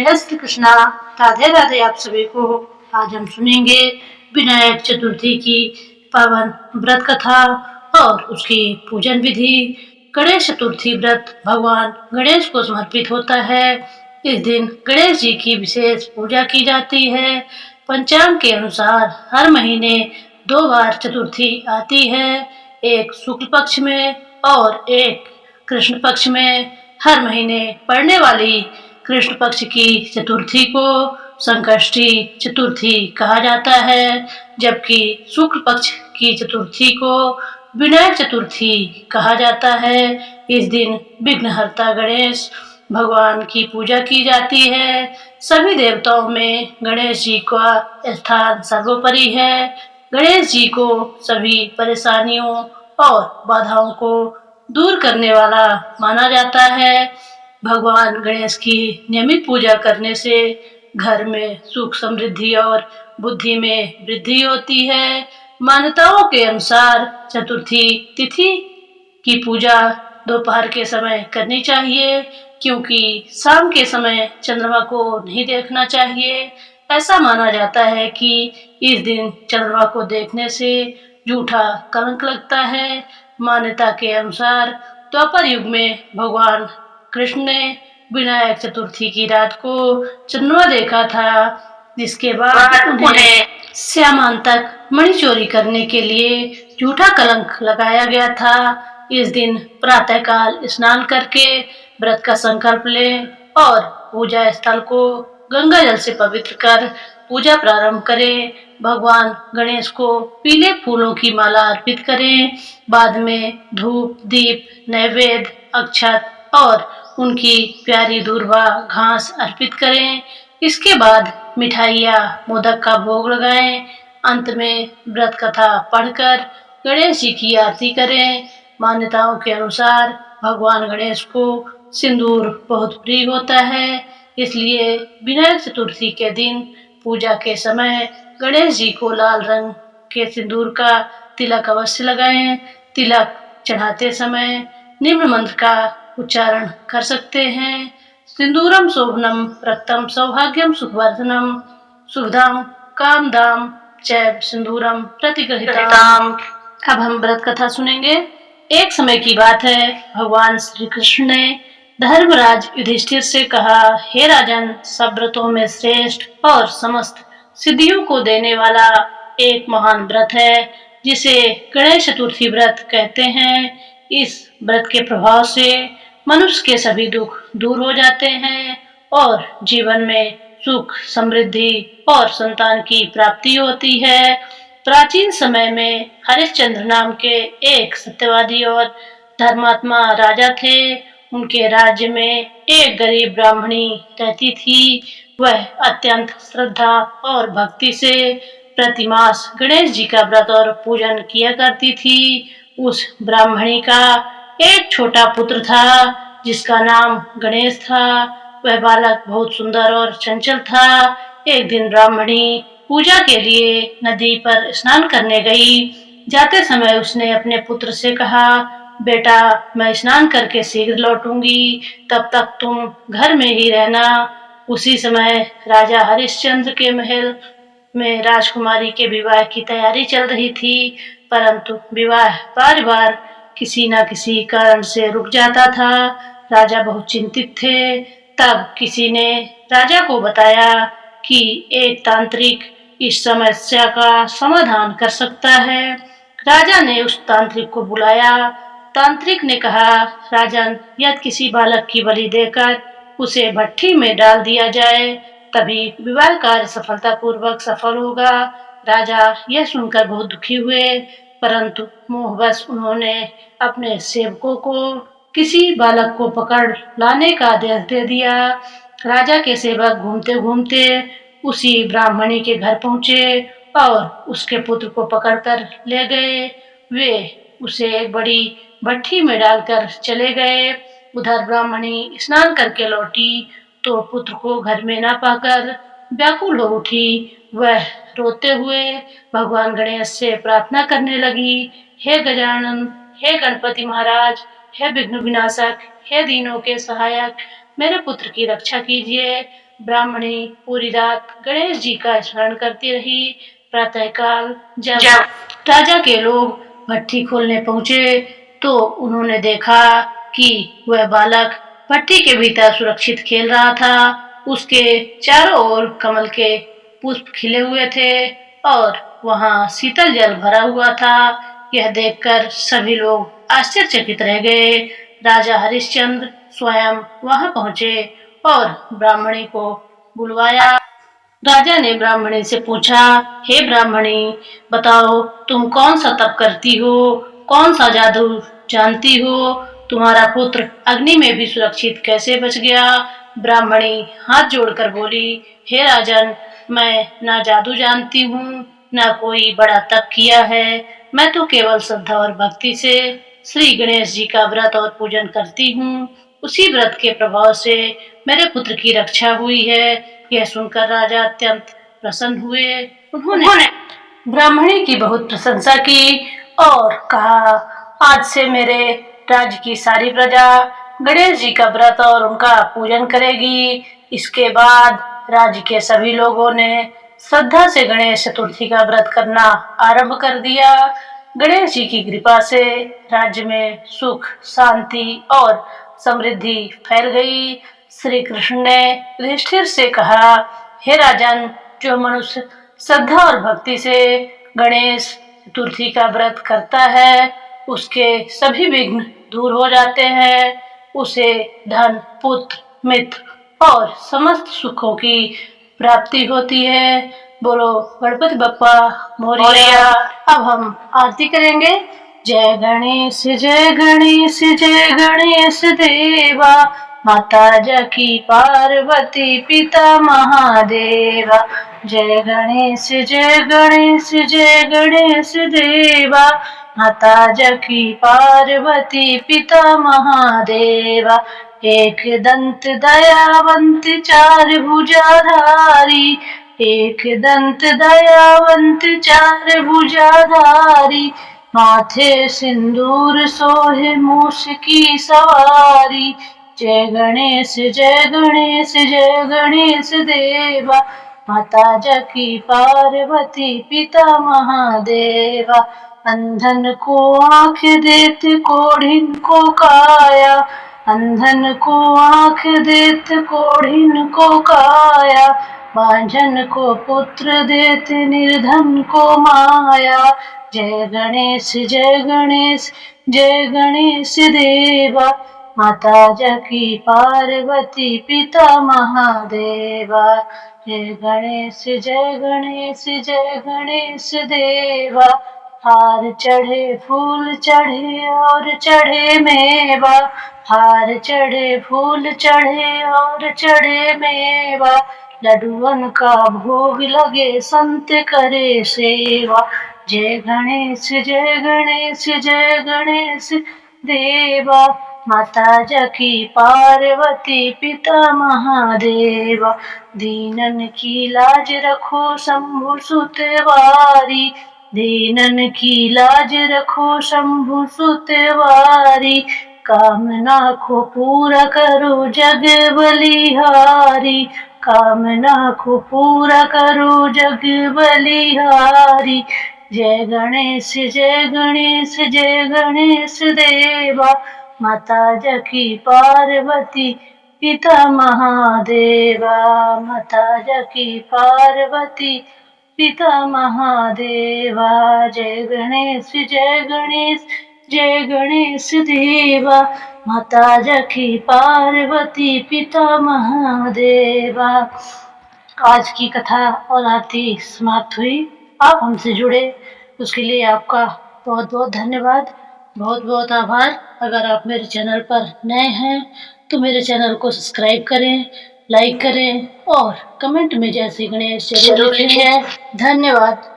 जय श्री कृष्णा। राधे राधे आप सभी को। आज हम सुनेंगे विनायक चतुर्थी की पावन व्रत कथा और उसकी पूजन विधि। गणेश चतुर्थी व्रत भगवान गणेश को समर्पित होता है। इस दिन गणेश जी की विशेष पूजा की जाती है। पंचांग के अनुसार हर महीने 2 बार चतुर्थी आती है, एक शुक्ल पक्ष में और एक कृष्ण पक्ष में। हर महीने पड़ने वाली कृष्ण पक्ष की चतुर्थी को संकष्टी चतुर्थी कहा जाता है, जबकि शुक्ल पक्ष की चतुर्थी को विनायक चतुर्थी कहा जाता है। इस दिन विघ्नहर्ता गणेश भगवान की पूजा की जाती है। सभी देवताओं में गणेश जी का स्थान सर्वोपरि है। गणेश जी को सभी परेशानियों और बाधाओं को दूर करने वाला माना जाता है। भगवान गणेश की नियमित पूजा करने से घर में सुख समृद्धि और बुद्धि में वृद्धि होती है। मान्यताओं के अनुसार चतुर्थी तिथि की पूजा दोपहर के समय करनी चाहिए, क्योंकि शाम के समय चंद्रमा को नहीं देखना चाहिए। ऐसा माना जाता है कि इस दिन चंद्रमा को देखने से झूठा कलंक लगता है। मान्यता के अनुसार द्वापर युग में भगवान कृष्ण ने विनायक चतुर्थी की रात को चंद्रमा देखा था, जिसके बाद उन्हें श्यामांतक मणि चोरी करने के लिए झूठा कलंक लगाया गया था। इस दिन प्रातःकाल स्नान करके व्रत का संकल्प लें और पूजा स्थल को गंगा जल से पवित्र कर पूजा प्रारंभ करें। भगवान गणेश को पीले फूलों की माला अर्पित करें। बाद में धूप, दीप, नैवेद्य, अक्षत और उनकी प्यारी दूर्वा घास अर्पित करें। इसके बाद मिठाइयाँ, मोदक का भोग लगाएं। अंत में व्रत कथा पढ़कर गणेश जी की आरती करें। मान्यताओं के अनुसार भगवान गणेश को सिंदूर बहुत प्रिय होता है, इसलिए विनायक चतुर्थी के दिन पूजा के समय गणेश जी को लाल रंग के सिंदूर का तिलक अवश्य लगाएं। तिलक चढ़ाते समय निम्न मंत्र का उच्चारण कर सकते हैं। सिंदूरम शोभनम रक्तम सौभाग्यम सुखवर्धनम शुभदम कामदाम चैव सिंदूरम प्रतिगृहीताम। अब हम व्रत कथा सुनेंगे। एक समय की बात है, भगवान श्री कृष्ण ने धर्मराज युधिष्ठिर से कहा, हे राजन, सब व्रतों में श्रेष्ठ और समस्त सिद्धियों को देने वाला एक महान व्रत है, जिसे गणेश चतुर्थी व्रत कहते हैं। इस व्रत के प्रभाव से मनुष्य के सभी दुख दूर हो जाते हैं और जीवन में सुख, समृद्धि और संतान की प्राप्ति होती है। प्राचीन समय में हरिश्चंद्र नाम के एक सत्यवादी और धर्मात्मा राजा थे। उनके राज्य में एक गरीब ब्राह्मणी रहती थी। वह अत्यंत श्रद्धा और भक्ति से प्रतिमास गणेश जी का व्रत और पूजन किया करती थी। उस ब्राह्मणी का एक छोटा पुत्र था, जिसका नाम गणेश था। वह बालक बहुत सुंदर और चंचल था। एक दिन ब्राह्मणी पूजा के लिए नदी पर स्नान करने गई। जाते समय उसने अपने पुत्र से कहा, बेटा, मैं स्नान करके शीघ्र लौटूंगी, तब तक तुम घर में ही रहना। उसी समय राजा हरिश्चंद्र के महल में राजकुमारी के विवाह की तैयारी चल रही थी, परंतु विवाह बार बार किसी न किसी कारण से रुक जाता था। राजा बहुत चिंतित थे। तब किसी ने राजा को बताया कि एक तांत्रिक इस समस्या का समाधान कर सकता है। राजा ने उस तांत्रिक को बुलाया। तांत्रिक ने कहा, राजन, यदि किसी बालक की बलि देकर उसे भट्ठी में डाल दिया जाए, तभी विवाह कार्य सफलतापूर्वक सफल होगा। राजा यह सुनकर बहुत दुखी हुए, परंतु मोहवश उन्होंने अपने सेवकों को किसी बालक को पकड़ लाने का आदेश दे दिया। राजा के सेवक घूमते घूमते उसी ब्राह्मणी के घर पहुंचे और उसके पुत्र को पकड़कर ले गए। वे उसे एक बड़ी भट्ठी में डालकर चले गए। उधर ब्राह्मणी स्नान करके लौटी तो पुत्र को घर में न पाकर व्याकुल हो उठी। वह रोते हुए भगवान गणेश से प्रार्थना करने लगी, हे गजानन, हे गणपति महाराज, हे विघ्न विनाशक, हे दीनों के सहायक, मेरे पुत्र की रक्षा कीजिए। ब्राह्मणी पूरी रात गणेश जी का स्मरण करती रही। प्रातःकाल जब राजा के लोग भट्ठी खोलने पहुंचे तो उन्होंने देखा कि वह बालक भट्ठी के भीतर सुरक्षित खेल रहा था। उसके चारों ओर कमल के पुष्प खिले हुए थे और वहां शीतल जल भरा हुआ था। यह देखकर सभी लोग आश्चर्यचकित रह गए। राजा हरिश्चंद्र स्वयं वहां पहुंचे और ब्राह्मणी को बुलवाया। राजा ने ब्राह्मणी से पूछा, हे ब्राह्मणी, बताओ तुम कौन सा तप करती हो, कौन सा जादू जानती हो, तुम्हारा पुत्र अग्नि में भी सुरक्षित कैसे बच गया? ब्राह्मणी हाथ जोड़कर बोली, हे राजन, मैं ना जादू जानती हूँ, ना कोई बड़ा तप किया है। मैं तो केवल श्रद्धा और भक्ति से श्री गणेश जी का व्रत और पूजन करती हूँ। उसी व्रत के प्रभाव से मेरे पुत्र की रक्षा हुई है। यह सुनकर राजा अत्यंत प्रसन्न हुए। उन्होंने ब्राह्मणी की बहुत प्रशंसा की और कहा, आज से मेरे राज्य की सारी प्रजा गणेश जी का व्रत और उनका पूजन करेगी। इसके बाद राज्य के सभी लोगों ने श्रद्धा से गणेश चतुर्थी का व्रत करना आरंभ कर दिया। गणेश जी की कृपा से राज्य में सुख, शांति और समृद्धि फैल गई। श्री कृष्ण ने युधिष्ठिर से कहा, हे राजन, जो मनुष्य श्रद्धा और भक्ति से गणेश चतुर्थी का व्रत करता है उसके सभी विघ्न दूर हो जाते हैं। उसे धन, पुत्र, मित्र और समस्त सुखों की प्राप्ति होती है। बोलो गणपति बप्पा मोरया। अब हम आरती करेंगे। जय गणेश जय गणेश जय गणेश देवा, माता जकी पार्वती पिता महादेवा। जय गणेश जय गणेश जय गणेश देवा, माता जकी पार्वती पिता महादेवा। एक दंत दयावंत चार भुजाधारी, एक दंत दयावंत चार भुजाधारी, माथे सिंदूर सोहे मूष की सवारी। जय गणेश जय गणेश जय गणेश देवा, माता जकी पार्वती पिता महादेवा। अंधन को आँख देत कोढ़िन को काया, अंधन को आँख देत कोढ़िन को काया, बांझन को पुत्र देत निर्धन को माया। जय गणेश जय गणेश जय गणेश देवा, माता जकी पार्वती पिता महादेवा। जय गणेश जय गणेश जय गणेश देवा। हार चढ़े फूल चढ़े और चढ़े मेवा, हार चढ़े फूल चढ़े और चढ़े मेवा, लड्डुअन का भोग लगे संत करे सेवा। जय गणेश जय गणेश जय गणेश देवा, माता जकी पार्वती पिता महादेवा। दीनन की लाज रखो शंभु सुतवारी, दीनन की लाज रखो शंभु सुतवारी, कामना को पूरा करो जग बलिहारी, कामना को पूरा करो जग बलिहारी। जय गणेश जय गणेश जय गणेश देवा, माता जकी पार्वती पिता महादेवा, माता जकी पार्वती पिता महादेवा। जय गणेश जय गणेश जय गणेश देवा, माता जकी पार्वती पिता महादेवा। आज की कथा और आरती समाप्त हुई। आप हमसे जुड़े उसके लिए आपका बहुत बहुत धन्यवाद, बहुत बहुत आभार। अगर आप मेरे चैनल पर नए हैं तो मेरे चैनल को सब्सक्राइब करें, लाइक करें और कमेंट में जय श्री गणेश जरूर लिखें। धन्यवाद।